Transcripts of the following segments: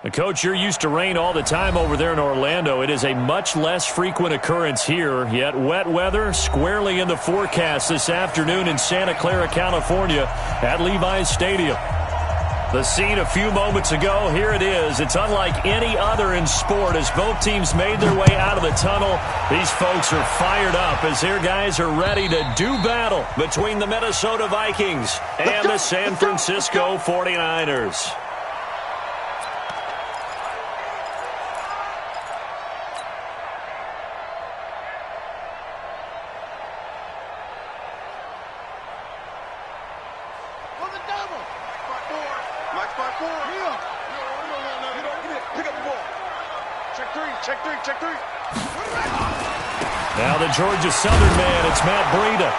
Coach, you're used to rain all the time over there in Orlando. It is a much less frequent occurrence here, yet wet weather squarely in the forecast this afternoon in Santa Clara, California at Levi's Stadium. The scene a few moments ago, here it is. It's unlike any other in sport as both teams made their way out of the tunnel. These folks are fired up as their guys are ready to do battle between the Minnesota Vikings and the San Francisco 49ers. Now the Georgia Southern man, it's Matt Breida.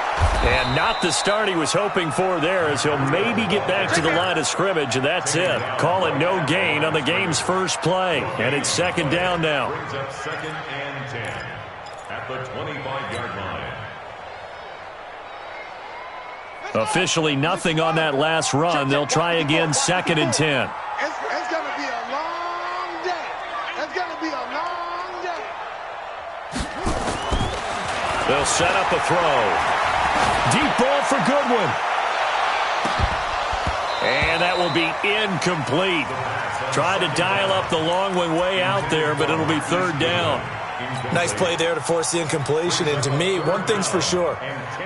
And not the start he was hoping for there as he'll maybe get back to the line of scrimmage, and that's it. Call it no gain on the game's first play. And it's second down now. Brings up 2nd and 10 at the 25-yard line. Officially nothing on that last run. They'll try again 2nd and 10. It's going to be a long day. It's going to be a long day. They'll set up a throw. Deep ball for Goodwin. And that will be incomplete. Tried to dial up the long one way out there, but it'll be 3rd down. Nice play there to force the incompletion. And to me, one thing's for sure.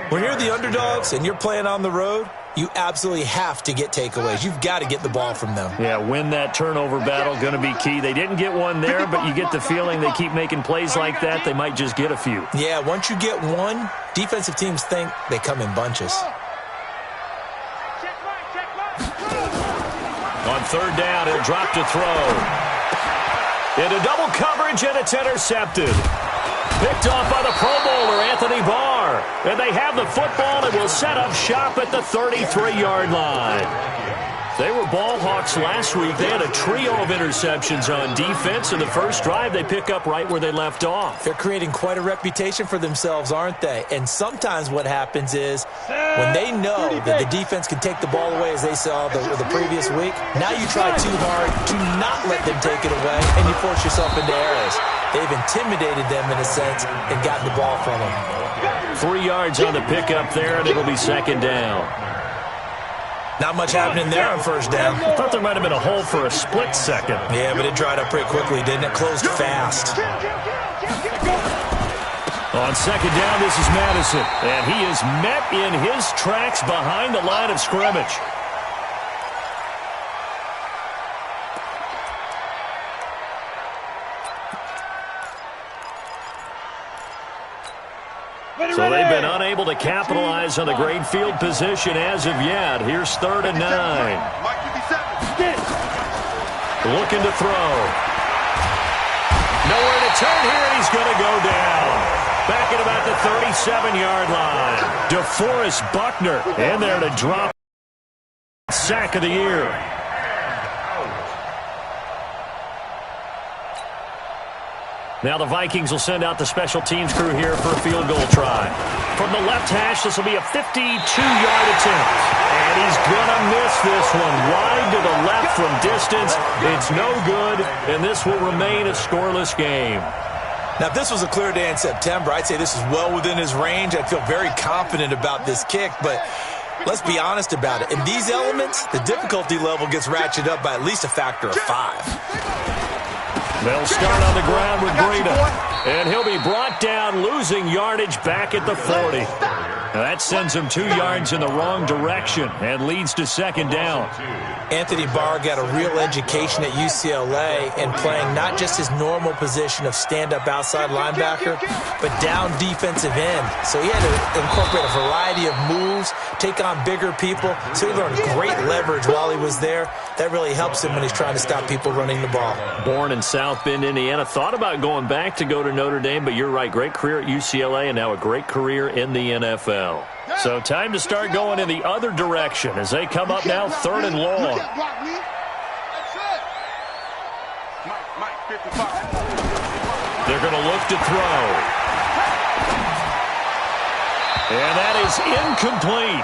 When you're the underdogs and you're playing on the road, you absolutely have to get takeaways. You've got to get the ball from them. Yeah, win that turnover battle, going to be key. They didn't get one there, but you get the feeling they keep making plays like that, they might just get a few. Yeah, once you get one, defensive teams think they come in bunches. On 3rd down, he'll drop to throw. Into double coverage, and it's intercepted. Picked off by the Pro Bowler, Anthony Barr. And they have the football and will set up shop at the 33-yard line. They were ball hawks last week. They had a trio of interceptions on defense. In the first drive, they pick up right where they left off. They're creating quite a reputation for themselves, aren't they? And sometimes what happens is when they know that the defense can take the ball away, as they saw the previous week, now you try too hard to not let them take it away, and you force yourself into errors. They've intimidated them in a sense and gotten the ball from them. 3 yards on the pickup there, and it'll be 2nd down. Not much happening there on 1st down. I thought there might have been a hole for a split second. Yeah, but it dried up pretty quickly, didn't it? Closed fast. On 2nd down, this is Madison. And he is met in his tracks behind the line of scrimmage. So they've been unable to capitalize on the great field position as of yet. Here's 3rd and 9. Looking to throw. Nowhere to turn here, and he's going to go down. Back at about the 37-yard line. DeForest Buckner in there to drop. Sack of the year. Now the Vikings will send out the special teams crew here for a field goal try. From the left hash, this will be a 52-yard attempt. And he's going to miss this one. Wide to the left from distance. It's no good, and this will remain a scoreless game. Now, if this was a clear day in September, I'd say this is well within his range. I'd feel very confident about this kick, but let's be honest about it. In these elements, the difficulty level gets ratcheted up by at least a factor of 5. They'll start on the ground with Breida. And he'll be brought down, losing yardage back at the 40. Now that sends him 2 yards in the wrong direction and leads to 2nd down. Anthony Barr got a real education at UCLA and playing not just his normal position of stand-up outside linebacker, but down defensive end. So he had to incorporate a variety of moves, take on bigger people. So he learned great leverage while he was there. That really helps him when he's trying to stop people running the ball. Born in South Bend, Indiana. Thought about going back to go to Notre Dame, but you're right. Great career at UCLA and now a great career in the NFL. So time to start going in the other direction as they come up now 3rd and long. They're going to look to throw. And that is incomplete.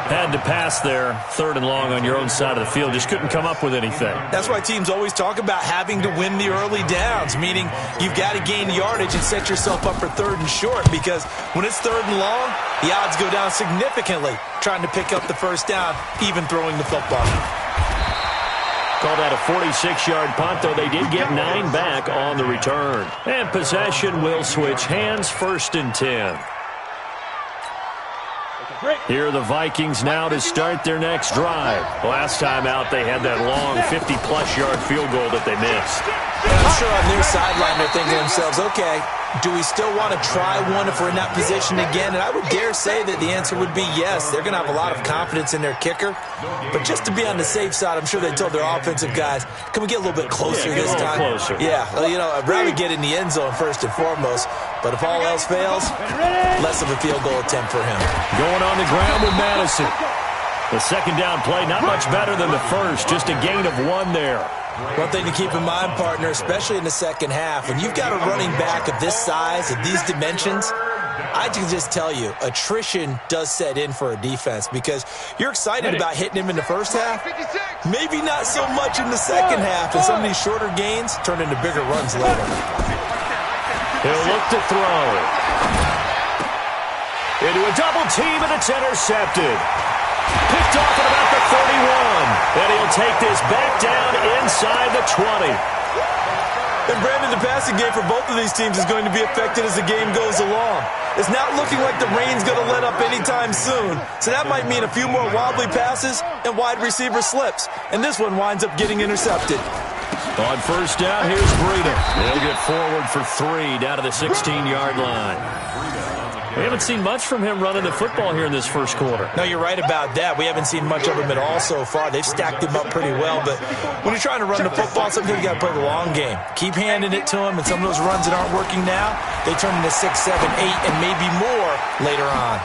Had to pass there, 3rd and long on your own side of the field. Just couldn't come up with anything. That's why teams always talk about having to win the early downs, meaning you've got to gain yardage and set yourself up for 3rd and short, because when it's 3rd and long, the odds go down significantly trying to pick up the first down, even throwing the football. Call that a 46-yard punt, though they did get 9 back on the return. And possession will switch hands, 1st and 10. Here are the Vikings now to start their next drive. Last time out, they had that long 50-plus-yard field goal that they missed. I'm sure on their sideline they're thinking to themselves, okay, do we still want to try one if we're in that position again? And I would dare say that the answer would be yes. They're going to have a lot of confidence in their kicker. But just to be on the safe side, I'm sure they told their offensive guys, can we get a little bit closer this time? Closer. Yeah, well, you know, I'd rather get in the end zone first and foremost. But if all else fails, less of a field goal attempt for him. Going on the ground with Madison. The second down play, not much better than the first, just a gain of 1 there. One thing to keep in mind, partner, especially in the second half, when you've got a running back of this size, of these dimensions, I can just tell you, attrition does set in for a defense, because you're excited about hitting him in the first half, maybe not so much in the second half, and some of these shorter gains turn into bigger runs later. He'll look to throw. Into a double team, and it's intercepted. Picked off at about the 31. And he'll take this back down inside the 20. And Brandon, the passing game for both of these teams is going to be affected as the game goes along. It's not looking like the rain's going to let up anytime soon. So that might mean a few more wobbly passes and wide receiver slips. And this one winds up getting intercepted. On first down, here's Breida. He'll get forward for 3 down to the 16-yard line. We haven't seen much from him running the football here in this first quarter. No, you're right about that. We haven't seen much of him at all so far. They've stacked him up pretty well. But when you're trying to run the football, sometimes you got to play the long game. Keep handing it to him, and some of those runs that aren't working now, they turn into 6, 7, 8, and maybe more later on.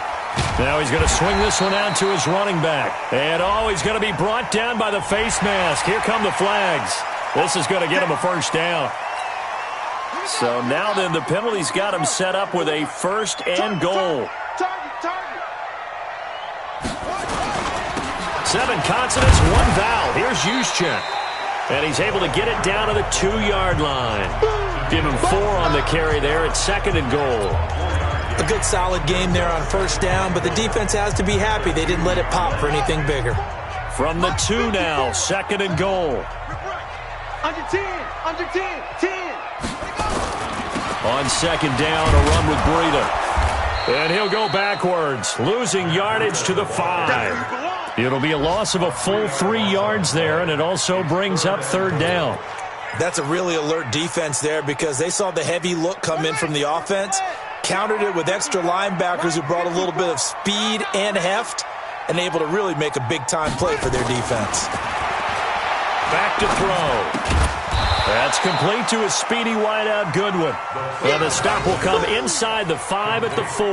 Now he's going to swing this one out to his running back. And, he's going to be brought down by the face mask. Here come the flags. This is going to get him a first down. So now then the penalty's got him set up with a 1st and goal. 7 consonants, 1 vowel. Here's Juszczyk. And he's able to get it down to the 2-yard line. Give him 4 on the carry there at 2nd and goal. A good solid game there on first down, but the defense has to be happy they didn't let it pop for anything bigger. From the 2 now, 2nd and goal. Under 10, 10. On second down, a run with Breida. And he'll go backwards, losing yardage to the 5. It'll be a loss of a full 3 yards there, and it also brings up 3rd down. That's a really alert defense there, because they saw the heavy look come in from the offense, countered it with extra linebackers who brought a little bit of speed and heft, and able to really make a big-time play for their defense. Back to throw. That's complete to a speedy wideout Goodwin. And the stop will come inside the 5 at the 4.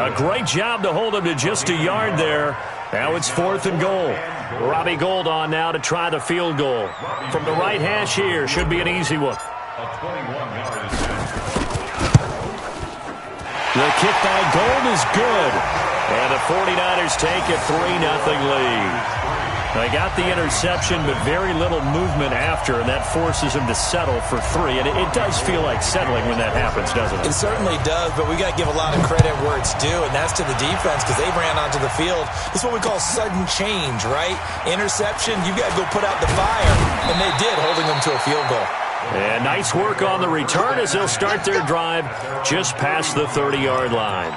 A great job to hold him to just a yard there. Now it's 4th and goal. Robbie Gould on now to try the field goal. From the right hash here, should be an easy one. The kick by Gould is good. And the 49ers take a 3-0 lead. They got the interception, but very little movement after, and that forces him to settle for 3. And it does feel like settling when that happens, doesn't it? It certainly does, but we got to give a lot of credit where it's due, and that's to the defense, because they ran onto the field. This is what we call sudden change, right? Interception, you got to go put out the fire, and they did, holding them to a field goal. And nice work on the return as they'll start their drive just past the 30-yard line.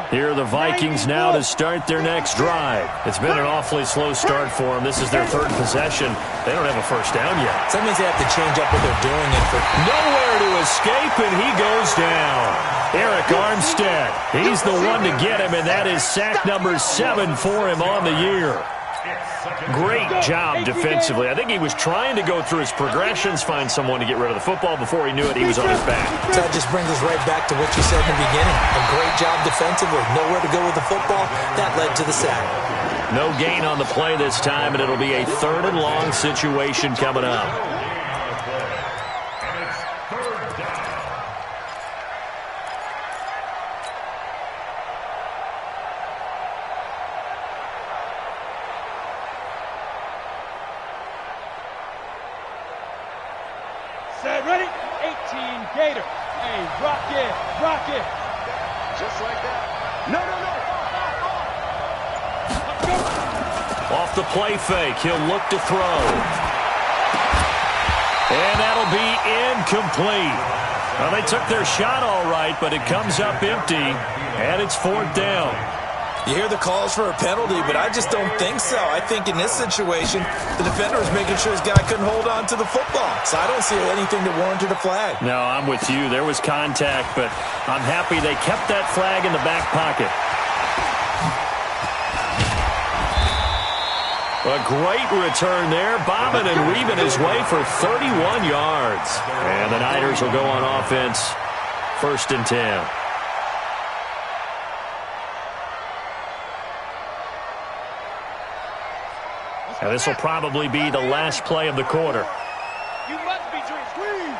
Here are the Vikings now to start their next drive. It's been an awfully slow start for them. This is their 3rd possession. They don't have a first down yet. So that means they have to change up what they're doing. Nowhere to escape, and he goes down. Eric Armstead, he's the one to get him, and that is sack number 7 for him on the year. Great job defensively. I think he was trying to go through his progressions, find someone to get rid of the football. Before he knew it, he was on his back. So that just brings us right back to what you said in the beginning. A great job defensively. Nowhere to go with the football. That led to the sack. No gain on the play this time, and it'll be a 3rd and long situation coming up. Set, ready? 18 Gator. Hey, rock it, rock it. Just like that. No. Off the play fake, he'll look to throw. And that'll be incomplete. Well, they took their shot all right, but it comes up empty, and it's 4th down. You hear the calls for a penalty, but I just don't think so. I think in this situation, the defender was making sure his guy couldn't hold on to the football. So I don't see anything that warranted a flag. No, I'm with you. There was contact, but I'm happy they kept that flag in the back pocket. A great return there, bobbing and weaving his way for 31 yards. And the Niners will go on offense, 1st and 10. And this will probably be the last play of the quarter. You must be dreaming.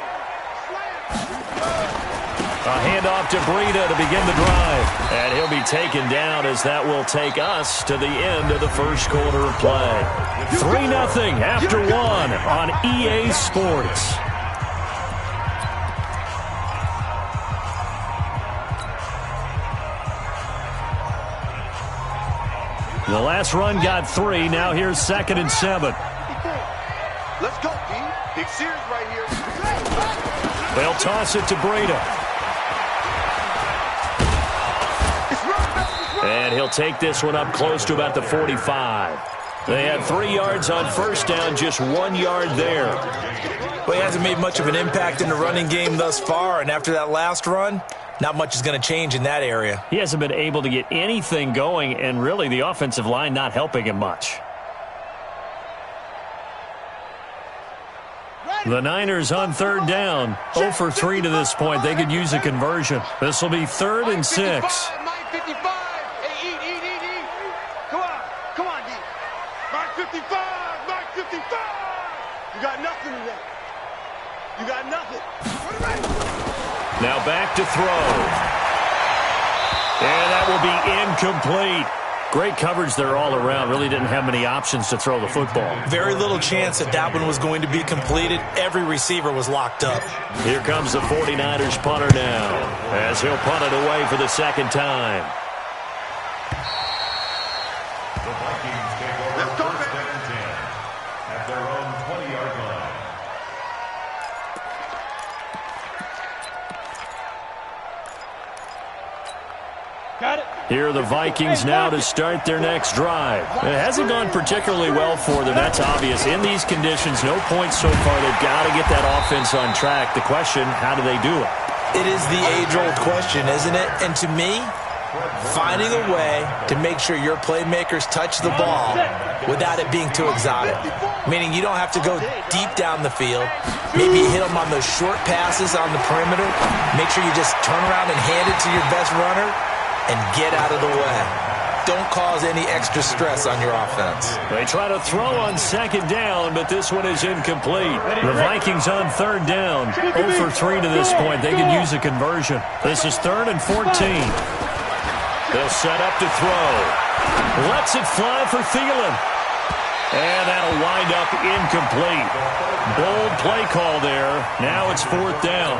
A handoff to Breida to begin the drive. And he'll be taken down as that will take us to the end of the first quarter of play. 3-0 after 1 on EA Sports. The last run got 3. Now here's 2nd and 7. Let's go, D. Big series right here. They'll toss it to Breida. And he'll take this one up close to about the 45. They had 3 yards on 1st down, just 1 yard there. Well, he hasn't made much of an impact in the running game thus far, and after that last run, not much is going to change in that area. He hasn't been able to get anything going, and really the offensive line not helping him much. The Niners on 3rd down. 0 for 3 to this point. They could use a conversion. This will be 3rd and 6. Mike 55. Hey, eat. Come on, D. Mike 55. Mike 55. You got nothing today. You got nothing. Now back to throw. And that will be incomplete. Great coverage there all around. Really didn't have many options to throw the football. Very little chance that that one was going to be completed. Every receiver was locked up. Here comes the 49ers punter now, as he'll punt it away for the 2nd time. The Vikings take over 1st and 10 at their own 20-yard line. Got it. Here are the Vikings now to start their next drive. It hasn't gone particularly well for them. That's obvious. In these conditions, no points so far. They've got to get that offense on track. The question, how do they do it? It is the age-old question, isn't it? And to me, finding a way to make sure your playmakers touch the ball without it being too exotic. Meaning you don't have to go deep down the field. Maybe you hit them on those short passes on the perimeter. Make sure you just turn around and hand it to your best runner and get out of the way. Don't cause any extra stress on your offense. They try to throw on 2nd down, but this one is incomplete. The Vikings on 3rd down. 0 for 3 to this point. They could use a conversion. This is 3rd and 14. They'll set up to throw. Lets it fly for Thielen. And that'll wind up incomplete. Bold play call there. Now it's 4th down.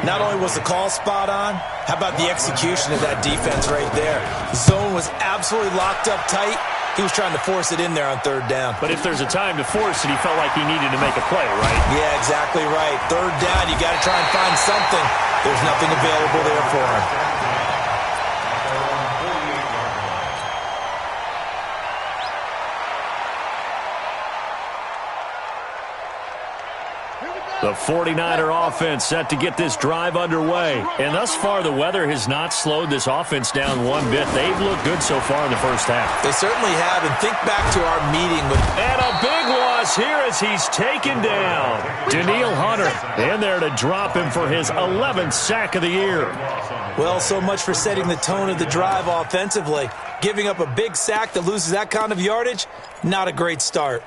Not only was the call spot on, how about the execution of that defense right there? The zone was absolutely locked up tight. He was trying to force it in there on 3rd down. But if there's a time to force it, he felt like he needed to make a play, right? Yeah, exactly right. 3rd down, you got to try and find something. There's nothing available there for him. The 49er offense set to get this drive underway. And thus far, the weather has not slowed this offense down one bit. They've looked good so far in the first half. They certainly have. And think back to our meeting with... And a big loss here as he's taken down. Danielle Hunter in there to drop him for his 11th sack of the year. Well, so much for setting the tone of the drive offensively. Giving up a big sack that loses that kind of yardage, not a great start.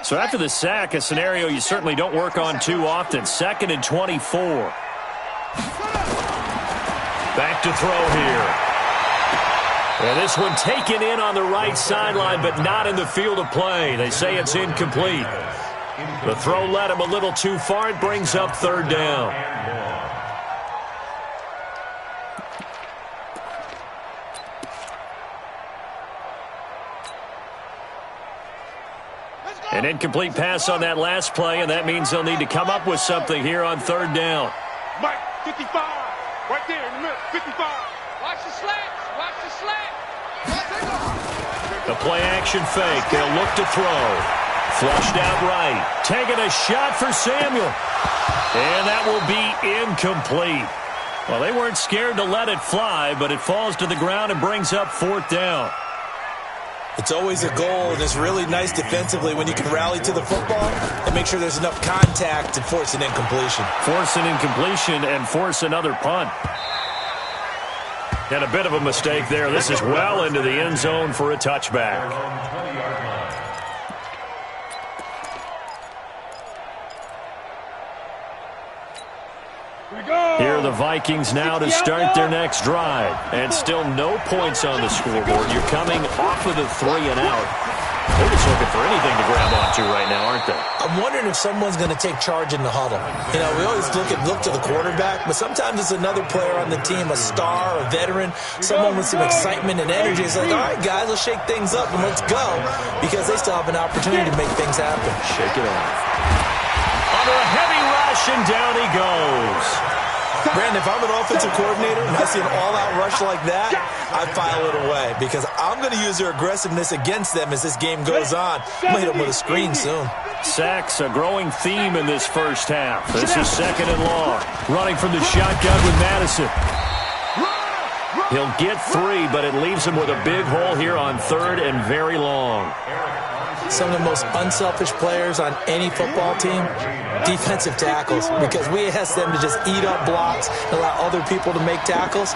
So after the sack, a scenario you certainly don't work on too often. 2nd and 24. Back to throw here. And this one taken in on the right sideline, but not in the field of play. They say it's incomplete. The throw led him a little too far. It brings up 3rd down. An incomplete pass on that last play, and that means they'll need to come up with something here on 3rd down. Mike, 55. Right there in the middle, 55. Watch the slants. Watch the slants. The play action fake. They'll look to throw. Flushed out right. Taking a shot for Samuel. And that will be incomplete. Well, they weren't scared to let it fly, but it falls to the ground and brings up 4th down. It's always a goal, and it's really nice defensively when you can rally to the football and make sure there's enough contact to force an incompletion. Force an incompletion and force another punt. And a bit of a mistake there. This is well into the end zone for a touchback. Here are the Vikings now to start their next drive. And still no points on the scoreboard. You're coming off of the 3 and out. They're just looking for anything to grab onto right now, aren't they? I'm wondering if someone's going to take charge in the huddle. You know, we always look to the quarterback, but sometimes it's another player on the team, a star, a veteran, someone with some excitement and energy. It's like, all right, guys, let's shake things up and let's go, because they still have an opportunity to make things happen. Shake it off. Under a heavy rush, and down he goes. Brandon, if I'm an offensive coordinator and I see an all-out rush like that, I file it away because I'm going to use their aggressiveness against them as this game goes on. I'm going to hit them with a screen soon. Sacks, a growing theme in this first half. This is 2nd and long. Running from the shotgun with Madison. He'll get 3, but it leaves him with a big hole here on 3rd and very long. Some of the most unselfish players on any football team, defensive tackles, because we ask them to just eat up blocks and allow other people to make tackles.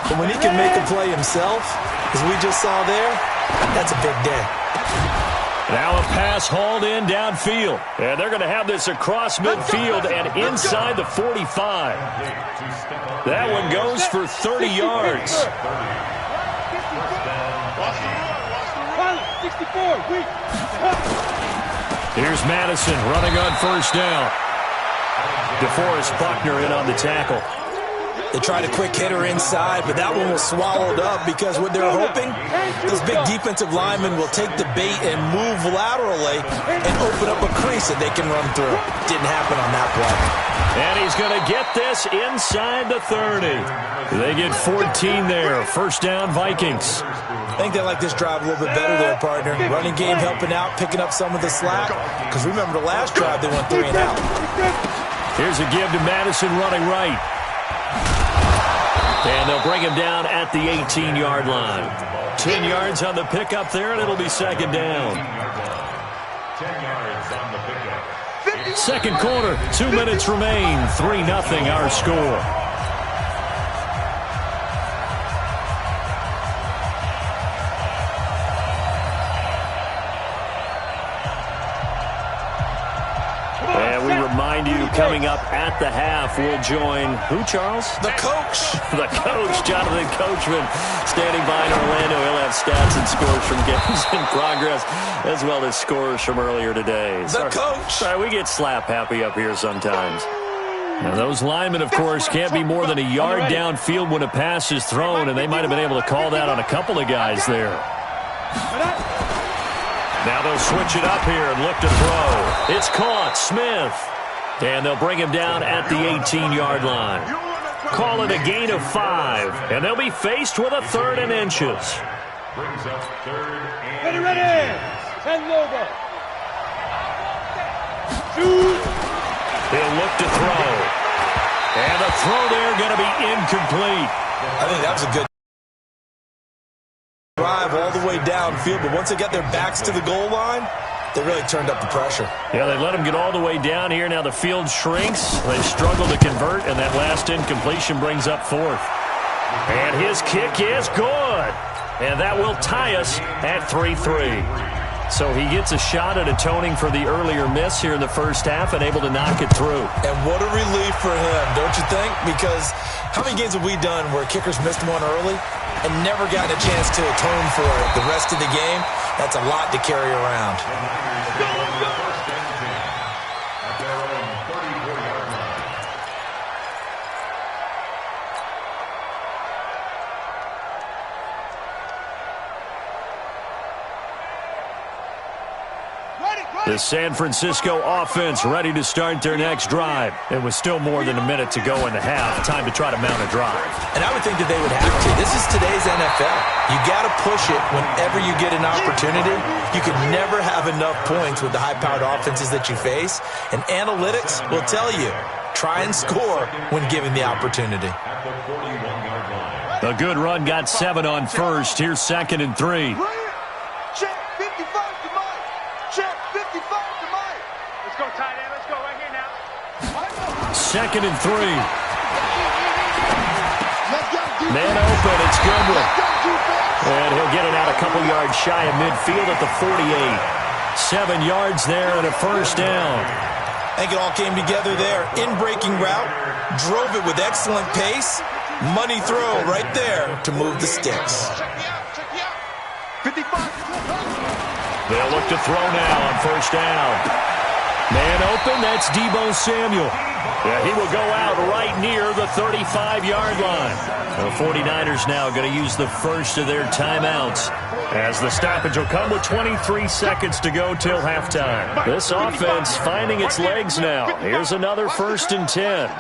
But when he can make a play himself, as we just saw there, that's a big day. Now a pass hauled in downfield. And they're going to have this across midfield and inside the 45. That one goes for 30 yards. 64, weak. Here's Madison running on 1st down. DeForest Buckner in on the tackle. They tried a quick hitter inside, but that one was swallowed up because what they're hoping, those big defensive linemen will take the bait and move laterally and open up a crease that they can run through. Didn't happen on that play. And he's going to get this inside the 30. They get 14 there. 1st down, Vikings. I think they like this drive a little bit better there, partner. Running game helping out, picking up some of the slack. Because remember the last drive, they went 3 and out. Here's a give to Madison running right. And they'll bring him down at the 18-yard line. 10 yards on the pickup there, and it'll be 2nd down. 10 yards on the pickup. 2nd quarter, 2 minutes remain. 3-0 our score. And we remind you, coming up at the half, we'll join who, Charles? The coach. The coach, Jonathan Coachman, standing by in Orlando. He'll have stats and scores from games in progress, as well as scores from earlier today. The coach. Sorry, we get slap happy up here sometimes. Now, those linemen, of course, can't be more than a yard downfield when a pass is thrown, and they might have been able to call that on a couple of guys there. Now they'll switch it up here and look to throw. It's caught. Smith. And they'll bring him down at the 18-yard line. Call it a gain of 5. And they'll be faced with a 3rd and inches. Brings up 3rd and Ready. 10 logo. Shoot. He'll look to throw. And the throw there going to be incomplete. I think that was a good drive all the way downfield, but once they got their backs to the goal line, They really turned up the pressure. Yeah, they let him get all the way down here. Now the field shrinks. They struggle to convert, and that last incompletion brings up fourth. And his kick is good. And that will tie us at 3-3. So he gets a shot at atoning for the earlier miss here in the first half and able to knock it through. And what a relief for him, don't you think? Because how many games have we done where kickers missed one early and never gotten a chance to atone for it the rest of the game? That's a lot to carry around. The San Francisco offense ready to start their next drive. It was still more than a minute to go in the half. Time to try to mount a drive. And I would think that they would have to. This is today's NFL. You got to push it whenever you get an opportunity. You can never have enough points with the high-powered offenses that you face. And analytics will tell you, try and score when given the opportunity. A good run got 7 on first. Here's 2nd and 3. Check 55 to Mike. Check 55 to Mike. Let's go, tight end. Let's go right here now. 2nd and 3. Let's go, defense. Man open. It's Goodwin. Let's go, defense. And he'll get it out a couple yards shy of midfield at the 48. 7 yards there and a first down. I think it all came together there. In-breaking route. Drove it with excellent pace. Money throw right there to move the sticks. Check me out. Check me out. 55. They'll look to throw now on first down. Man open, that's Deebo Samuel. Yeah, he will go out right near the 35-yard line. The 49ers now going to use the first of their timeouts, as the stoppage will come with 23 seconds to go till halftime. This offense finding its legs now. Here's another 1st and 10.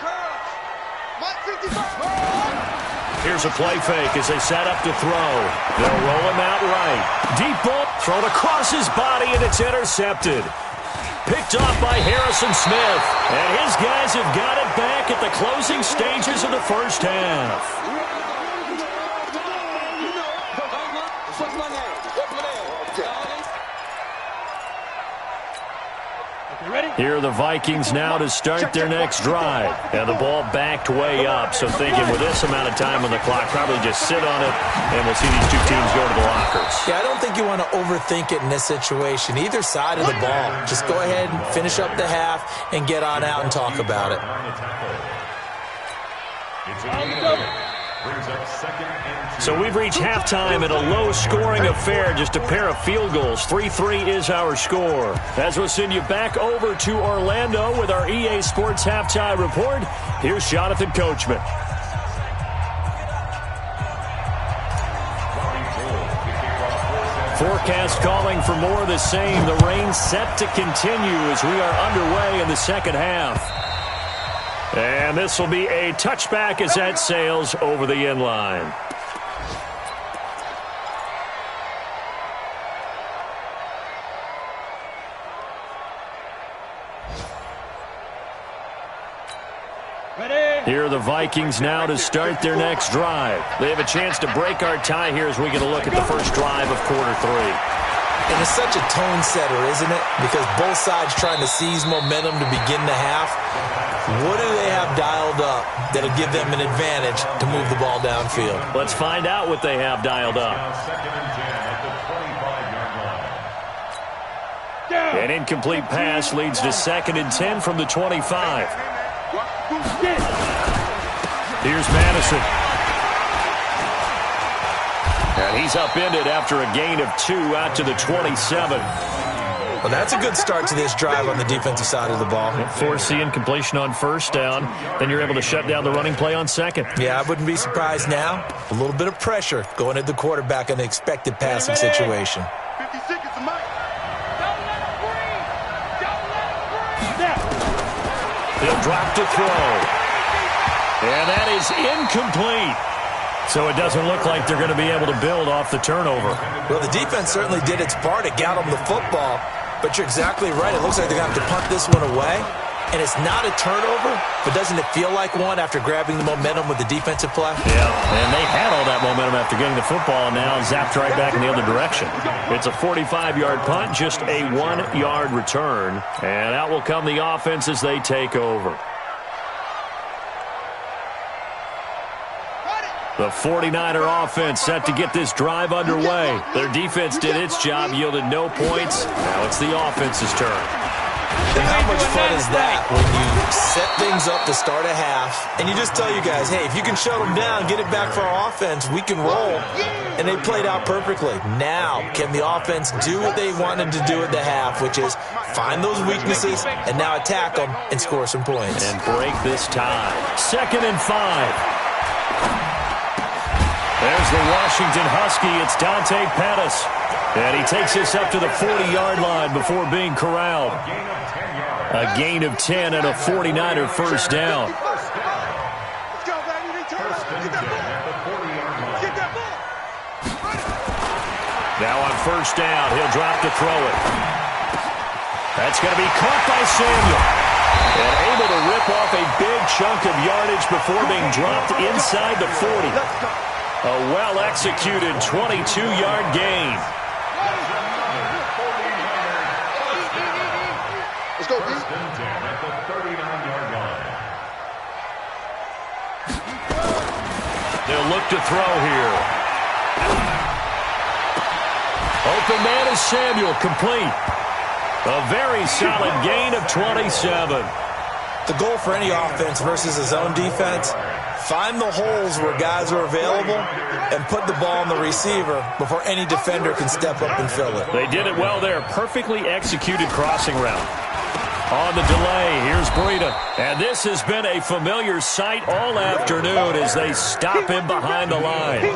Mike 55. Here's a play fake as they set up to throw. They'll roll him out right. Deep ball thrown across his body, and it's intercepted. Picked off by Harrison Smith. And his guys have got it back at the closing stages of the first half. Here are the Vikings now to start their next drive. And the ball backed way up. So thinking with this amount of time on the clock, probably just sit on it, and we'll see these two teams go to the lockers. Yeah, I don't think you want to overthink it in this situation. Either side of the ball. Just go ahead and finish up the half and get on out and talk about it. So we've reached halftime in a low-scoring affair, just a pair of field goals. 3-3 is our score. As we'll send you back over to Orlando with our EA Sports Halftime Report, here's Jonathan Coachman. Forecast calling for more of the same. The rain set to continue as we are underway in the second half. And this will be a touchback as that sails over the end line. Here are the Vikings now to start their next drive. They have a chance to break our tie here as we get a look at the first drive of quarter 3. And it's such a tone setter, isn't it? Because both sides trying to seize momentum to begin the half. What do they have dialed up that'll give them an advantage to move the ball downfield? Let's find out what they have dialed up. An incomplete pass leads to 2nd and 10 from the 25. Here's Madison. And he's upended after a gain of 2 out to the 27. Well, that's a good start to this drive on the defensive side of the ball. Force the incompletion on first down. Then you're able to shut down the running play on second. Yeah, I wouldn't be surprised now. A little bit of pressure going at the quarterback in the expected passing situation. 50 seconds to Mike. He'll drop to throw. And that is incomplete. So it doesn't look like they're going to be able to build off the turnover. Well, the defense certainly did its part. It got them the football. But you're exactly right. It looks like they're going to have to punt this one away. and it's not a turnover, but doesn't it feel like one after grabbing the momentum with the defensive play? Yeah, and they had all that momentum after getting the football, and now zapped right back in the other direction. It's a 45-yard punt, just a 1-yard return, and out will come the offense as they take over. The 49er offense set to get this drive underway. Their defense did its job, yielded no points. Now it's the offense's turn. And how much fun is that when you set things up to start a half, and you just tell you guys, hey, if you can shut them down, get it back for our offense, we can roll. And they played out perfectly. Now, can the offense do what they wanted to do at the half, which is find those weaknesses and now attack them and score some points. And break this tie. 2nd and 5. There's the Washington Husky. It's Dante Pettis. And he takes us up to the 40-yard line before being corralled. A gain of 10 and a 49er first down. Now on first down, he'll drop to throw it. That's going to be caught by Samuel. And able to rip off a big chunk of yardage before being dropped inside the 40. A well-executed 22-yard gain. Let's go, First and 10 at the 39-yard line. They'll look to throw here. Open man is Samuel, complete. A very solid gain of 27. The goal for any offense versus a zone defense, find the holes where guys are available and put the ball on the receiver before any defender can step up and fill it. They did it well there. Perfectly executed crossing route. On the delay, here's Breida. And this has been a familiar sight all afternoon as they stop him behind the line.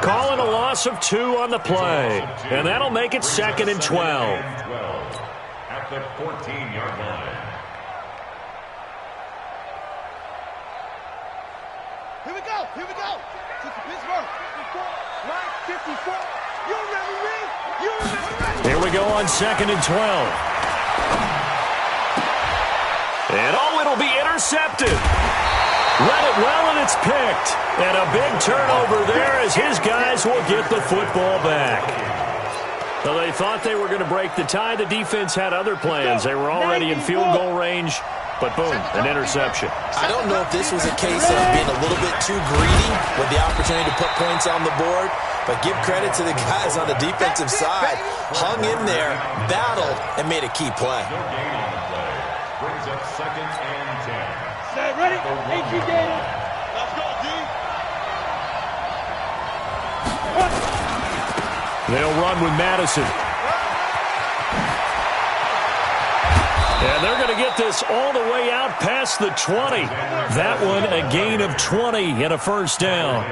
Calling a loss of 2 on the play. And that'll make it 2nd and 12. At the 14-yard line. Here we go. Here we go. Pittsburgh. 54. You remember me? You remember me? Here we go on 2nd and 12. And oh, it'll be intercepted. Read it well, and it's picked. And a big turnover there as his guys will get the football back. So they thought they were going to break the tie. The defense had other plans. They were already in field goal range. But boom, an interception. I don't know if this was a case of being a little bit too greedy with the opportunity to put points on the board, but give credit to the guys on the defensive side. Hung in there, battled, and made a key play. No gain on the play. Brings up 2nd and 10. Stay ready. 18 Gator. Let's go, D. They'll run with Madison. And they're going to get this all the way out past the 20. That one a gain of 20 and a first down.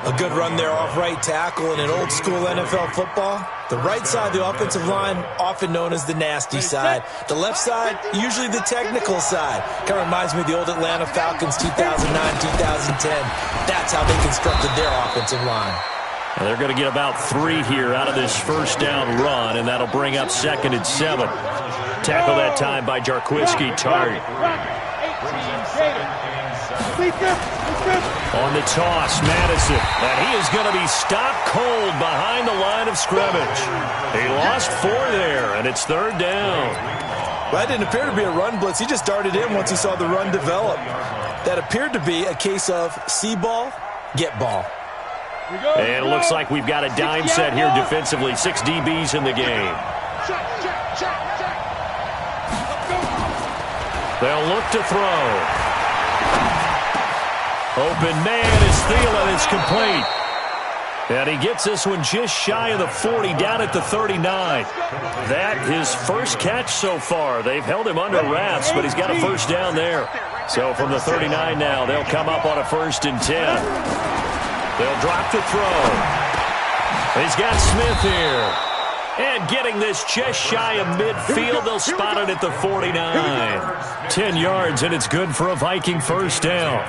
A good run there off right tackle in an old school NFL football. The right side of the offensive line, often known as the nasty side. The left side, usually the technical side. Kind of reminds me of the old Atlanta Falcons 2009-2010. That's how they constructed their offensive line. And they're going to get about 3 here out of this first down run, and that'll bring up 2nd and 7. Tackle that time by Jarquiski Tartt. 18 Gator. On the toss, Madison. And he is going to be stopped cold behind the line of scrimmage. He lost 4 there, and it's 3rd down. Well, that didn't appear to be a run blitz. He just darted in once he saw the run develop. That appeared to be a case of see ball, get ball. And it looks like we've got a dime set here defensively. 6 DBs in the game. They'll look to throw. Open man is Thielen. It's complete. And he gets this one just shy of the 40, down at the 39. That his first catch so far. They've held him under wraps, but he's got a first down there. So from the 39 now, they'll come up on a 1st and 10. They'll drop to throw. He's got Smith here. And getting this just shy of midfield, they'll spot it at the 49. 10 yards, and it's good for a Viking first down.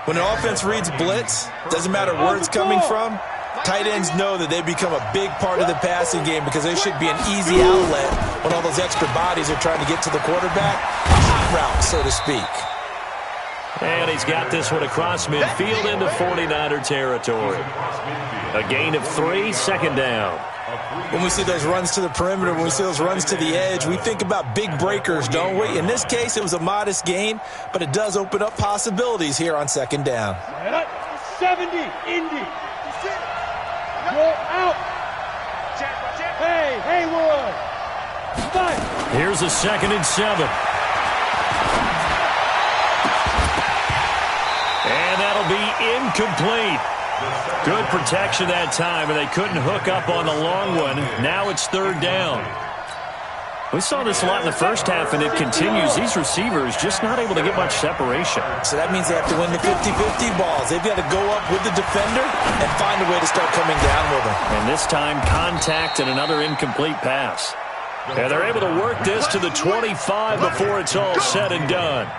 When an offense reads blitz, doesn't matter where it's coming from, Tight ends know that they become a big part of the passing game because they should be an easy outlet when all those extra bodies are trying to get to the quarterback. A hot route, so to speak. And he's got this one across midfield into 49er territory. A gain of 3, second down. When we see those runs to the perimeter, when we see those runs to the edge, we think about big breakers, don't we? In this case, it was a modest gain, but it does open up possibilities here on second down. 70, Indy. Go out. Hey, Haywood. Fight. Here's a 2nd and 7. And that'll be incomplete. Good protection that time, and they couldn't hook up on the long one. Now it's 3rd down. We saw this a lot in the first half, and it continues. These receivers just not able to get much separation. So that means they have to win the 50-50 balls. They've got to go up with the defender and find a way to start coming down with them. And this time, contact and another incomplete pass. And they're able to work this to the 25 before it's all said and done.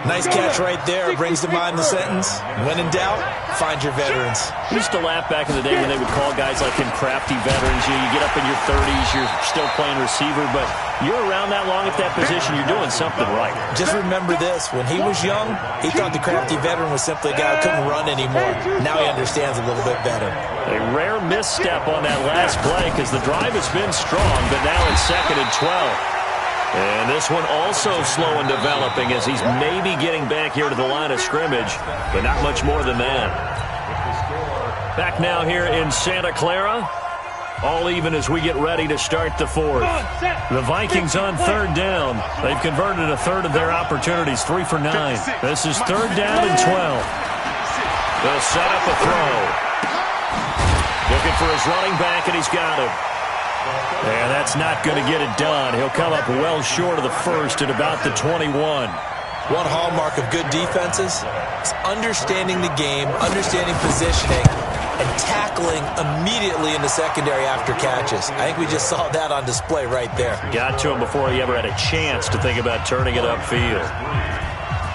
Nice catch right there. Brings to mind the sentence, when in doubt, find your veterans. We used to laugh back in the day when they would call guys like him crafty veterans. You get up in your 30s, you're still playing receiver, but you're around that long at that position, you're doing something right. Just remember this. When he was young, he thought the crafty veteran was simply a guy who couldn't run anymore. Now he understands a little bit better. A rare misstep on that last play because the drive has been strong, but now it's 2nd and 12. And this one also slow in developing as he's maybe getting back here to the line of scrimmage, but not much more than that. Back now here in Santa Clara, all even as we get ready to start the 4th. The Vikings on 3rd down. They've converted a 1/3 of their opportunities, 3 for 9. This is 3rd down and 12. They'll set up a throw. Looking for his running back, and he's got him. And that's not going to get it done. He'll come up well short of the 1st at about the 21. One hallmark of good defenses is understanding the game, understanding positioning, and tackling immediately in the secondary after catches. I think we just saw that on display right there. Got to him before he ever had a chance to think about turning it upfield.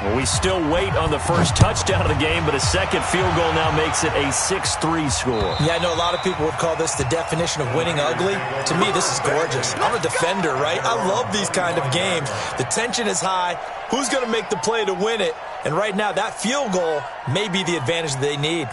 Well, we still wait on the first touchdown of the game, but a second field goal now makes it a 6-3 score. Yeah, I know a lot of people would call this the definition of winning ugly. To me, this is gorgeous. I'm a defender, right? I love these kind of games. The tension is high. Who's going to make the play to win it? And right now, that field goal may be the advantage that they need.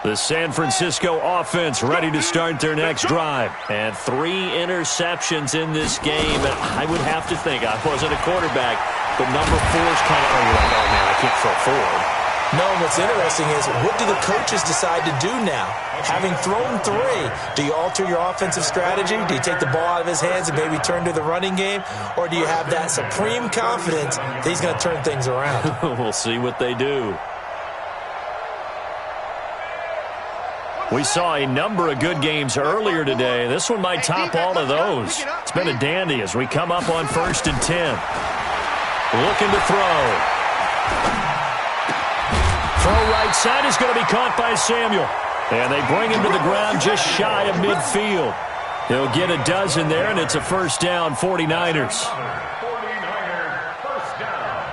The San Francisco offense ready to start their next drive. And 3 interceptions in this game. And I would have to think, I wasn't a quarterback, but number 4 is kind of, oh man, I can't throw forward. No, what's interesting is, what do the coaches decide to do now? Having thrown 3, do you alter your offensive strategy? Do you take the ball out of his hands and maybe turn to the running game? Or do you have that supreme confidence that he's going to turn things around? We'll see what they do. We saw a number of good games earlier today. This one might top all of those. It's been a dandy as we come up on 1st and 10. Looking to throw. Throw right side is going to be caught by Samuel. And they bring him to the ground just shy of midfield. He'll get a dozen there, and it's a 1st down, 49ers. 49ers, 1st down.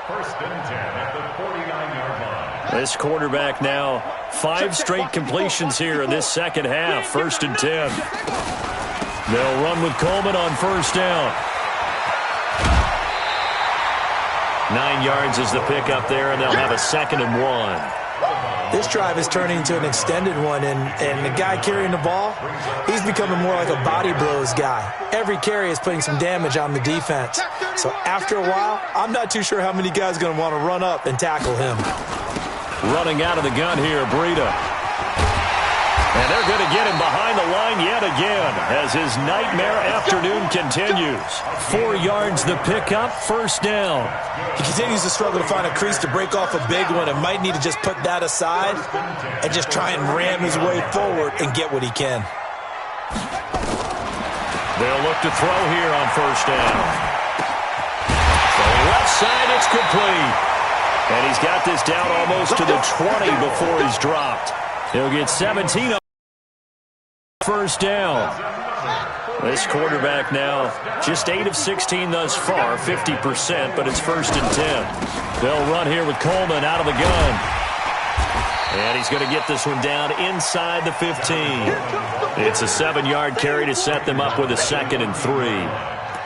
1st and 10 at the 49-yard line. This quarterback now 5 straight completions here in this second half. 1st and 10. They'll run with Coleman on 1st down. 9 yards is the pickup there, and they'll have a 2nd and 1. This drive is turning into an extended one, and the guy carrying the ball, he's becoming more like a body blows guy. Every carry is putting some damage on the defense. So after a while, I'm not too sure how many guys are going to want to run up and tackle him. Running out of the gun here, Breida. And they're going to get him behind the line yet again as his nightmare afternoon continues. 4 yards the pickup, 1st down. He continues to struggle to find a crease to break off a big one and might need to just put that aside and just try and ram his way forward and get what he can. They'll look to throw here on 1st down. So left side, it's complete. And he's got this down almost to the 20 before he's dropped. He'll get 17 on 1st down. This quarterback now just 8 of 16 thus far, 50%, but it's 1st and 10. They'll run here with Coleman out of the gun. And he's going to get this one down inside the 15. It's a 7-yard carry to set them up with a 2nd and 3.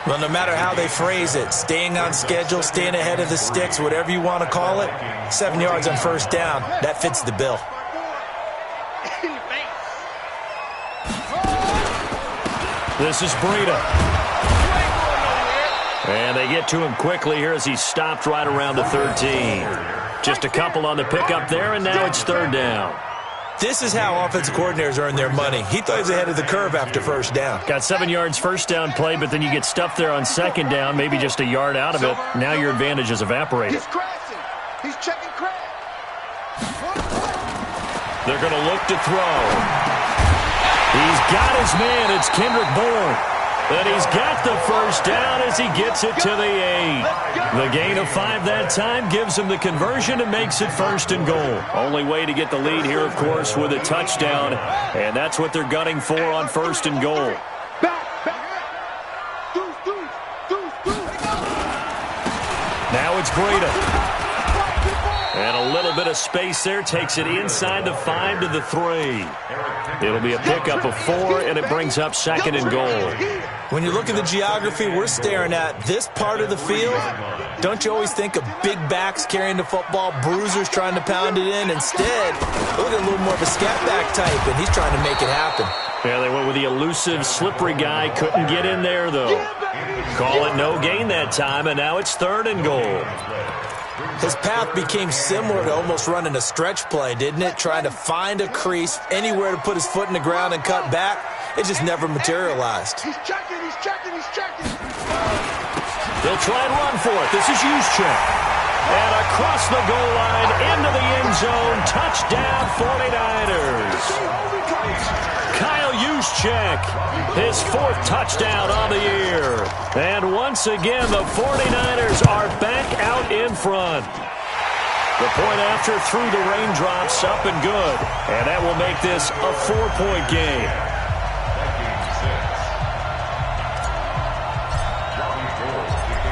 Well, no matter how they phrase it, staying on schedule, staying ahead of the sticks, whatever you want to call it, 7 yards on 1st down, that fits the bill. This is Breida. And they get to him quickly here as he's stopped right around the 13. Just a couple on the pickup there, and now it's 3rd down. This is how offensive coordinators earn their money. He thought he was ahead of the curve after 1st down. Got 7 yards 1st down play, but then you get stuffed there on 2nd down, maybe just a yard out of it. Now your advantage is evaporated. He's crashing. He's checking crash. They're going to look to throw. He's got his man. It's Kendrick Bourne. And he's got the 1st down as he gets it to the 8. The gain of 5 that time gives him the conversion and makes it 1st and goal. Only way to get the lead here, of course, with a touchdown. And that's what they're gunning for on 1st and goal. Now it's Breida. And a little bit of space there takes it inside the 5 to the 3. It'll be a pickup of 4, and it brings up 2nd and goal. When you look at the geography we're staring at, this part of the field, don't you always think of big backs carrying the football, bruisers trying to pound it in? Instead, look at a little more of a scat back type, and he's trying to make it happen. Yeah, they went with the elusive, slippery guy. Couldn't get in there, though. Call it no gain that time, and now it's 3rd and goal. His path became similar to almost running a stretch play, didn't it? Trying to find a crease, anywhere to put his foot in the ground and cut back. It just never materialized. He's checking. They'll try and run for it. This is Juszczyk. And across the goal line, into the end zone. Touchdown, 49ers. Kyle Juszczyk, his 4th touchdown on the year. And once again, the 49ers are back out in front. The point after through the raindrops, up and good. And that will make this a 4-point game.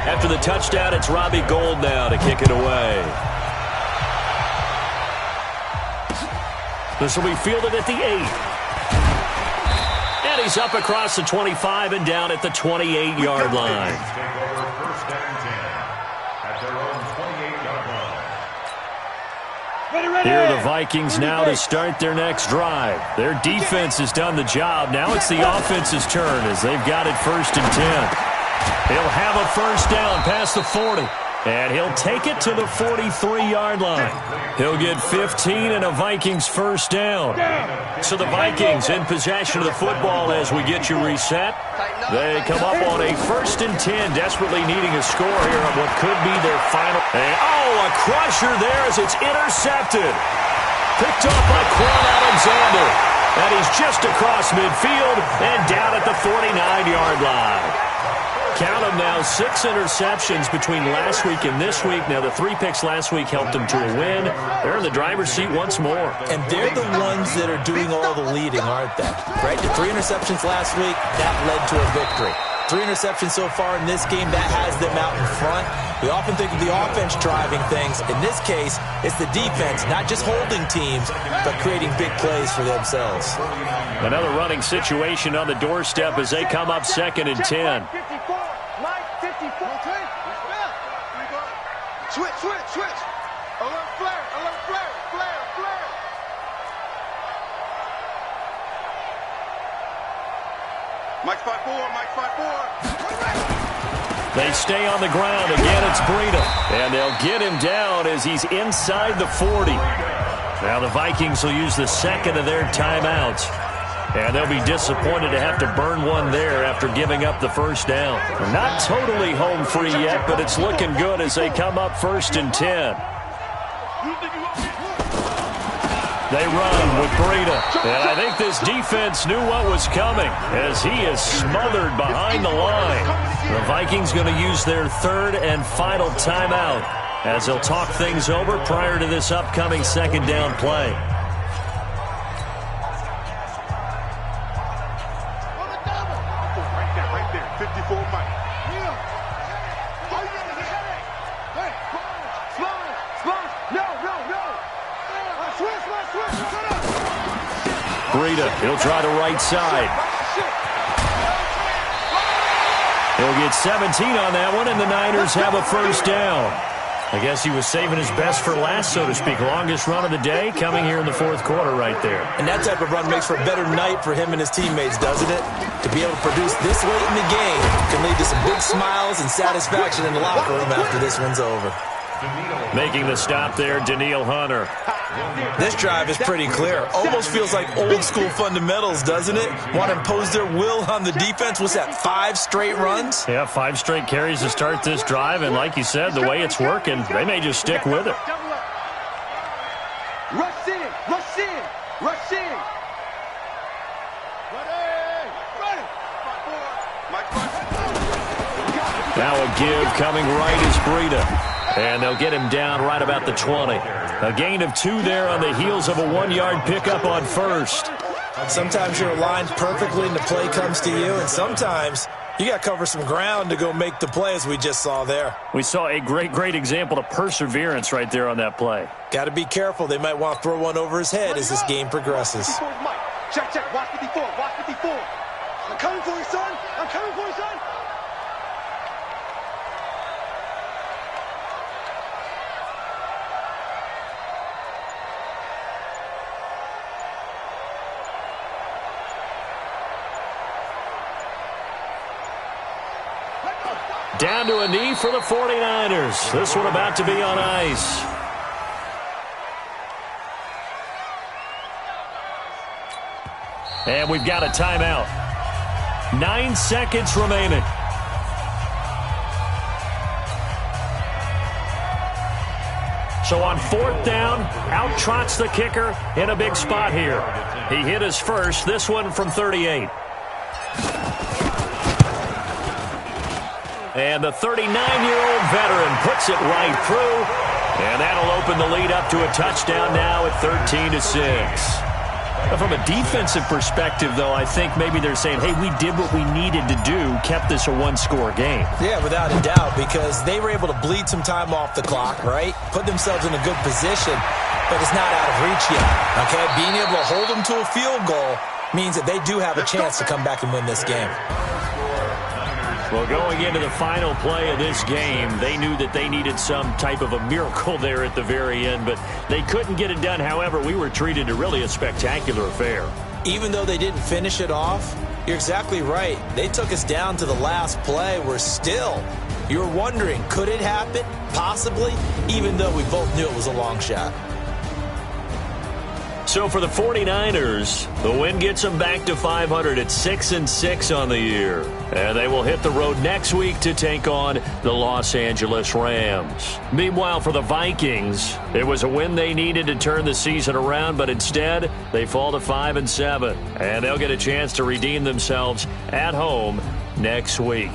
After the touchdown, it's Robbie Gould now to kick it away. This will be fielded at the 8. And he's up across the 25 and down at the 28-yard line. Here are the Vikings now to start their next drive. Their defense has done the job. Now it's the offense's turn as they've got it 1st and 10. He'll have a 1st down past the 40. And he'll take it to the 43-yard line. He'll get 15 and a Vikings 1st down. So the Vikings in possession of the football as we get you reset. They come up on a 1st and 10, desperately needing a score here on what could be their final. And, a crusher there as it's intercepted. Picked off by Quan Alexander. And he's just across midfield and down at the 49-yard line. Count them now, 6 interceptions between last week and this week. Now, the 3 picks last week helped them to a win. They're in the driver's seat once more. And they're the ones that are doing all the leading, aren't they? Right? The 3 interceptions last week, that led to a victory. 3 interceptions so far in this game, that has them out in front. We often think of the offense driving things. In this case, it's the defense, not just holding teams, but creating big plays for themselves. Another running situation on the doorstep as they come up 2nd and 10. Switch. Alert flare. Mike's 5-4. They stay on the ground. Again, it's Breida. And they'll get him down as he's inside the 40. Now the Vikings will use the 2nd of their timeouts. And they'll be disappointed to have to burn one there after giving up the 1st down. Not totally home free yet, but it's looking good as they come up 1st and 10. They run with Breida. And I think this defense knew what was coming as he is smothered behind the line. The Vikings going to use their 3rd and final timeout as they'll talk things over prior to this upcoming 2nd down play. Breida, he'll try the right side. He'll get 17 on that one, and the Niners have a first down. I guess he was saving his best for last, so to speak. Longest run of the day coming here in the fourth quarter right there. And that type of run makes for a better night for him and his teammates, doesn't it? To be able to produce this late in the game can lead to some big smiles and satisfaction in the locker room after this one's over. Making the stop there, Danielle Hunter. This drive is pretty clear. Almost feels like old school fundamentals, doesn't it? Want to impose their will on the defense. What's that, 5 straight runs? Yeah, 5 straight carries to start this drive, and like you said, the way it's working, they may just stick with it. Rush in, rush in, rush in. Now a give coming right is Breida. And they'll get him down right about the 20. A gain of 2 there on the heels of a 1-yard pickup on first. Sometimes you're aligned perfectly and the play comes to you, and sometimes you got to cover some ground to go make the play, as we just saw there. We saw a great example of perseverance right there on that play. Got to be careful. They might want to throw one over his head as this game progresses. Check, check, watch 54, watch 54. I'm coming for you, son. I'm coming for you, son. Down to a knee for the 49ers. This one about to be on ice. And we've got a timeout. 9 seconds remaining. So on 4th down, out trots the kicker in a big spot here. He hit his first, this one from 38. And the 39-year-old veteran puts it right through. And that'll open the lead up to a touchdown now at 13-6. From a defensive perspective, though, I think maybe they're saying, hey, we did what we needed to do, kept this a 1-score game. Yeah, without a doubt, because they were able to bleed some time off the clock, right? Put themselves in a good position, but it's not out of reach yet, okay? Being able to hold them to a field goal means that they do have a chance to come back and win this game. Well, going into the final play of this game, they knew that they needed some type of a miracle there at the very end, but they couldn't get it done. However, we were treated to really a spectacular affair. Even though they didn't finish it off, you're exactly right. They took us down to the last play. We're still, you're wondering, could it happen? Possibly, even though we both knew it was a long shot. So for the 49ers, the win gets them back to 500 at 6-6 on the year. And they will hit the road next week to take on the Los Angeles Rams. Meanwhile, for the Vikings, it was a win they needed to turn the season around, but instead they fall to 5-7. And they'll get a chance to redeem themselves at home next week.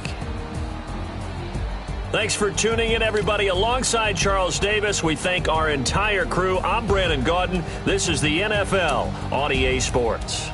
Thanks for tuning in, everybody. Alongside Charles Davis, we thank our entire crew. I'm Brandon Gaudin. This is the NFL on EA Sports.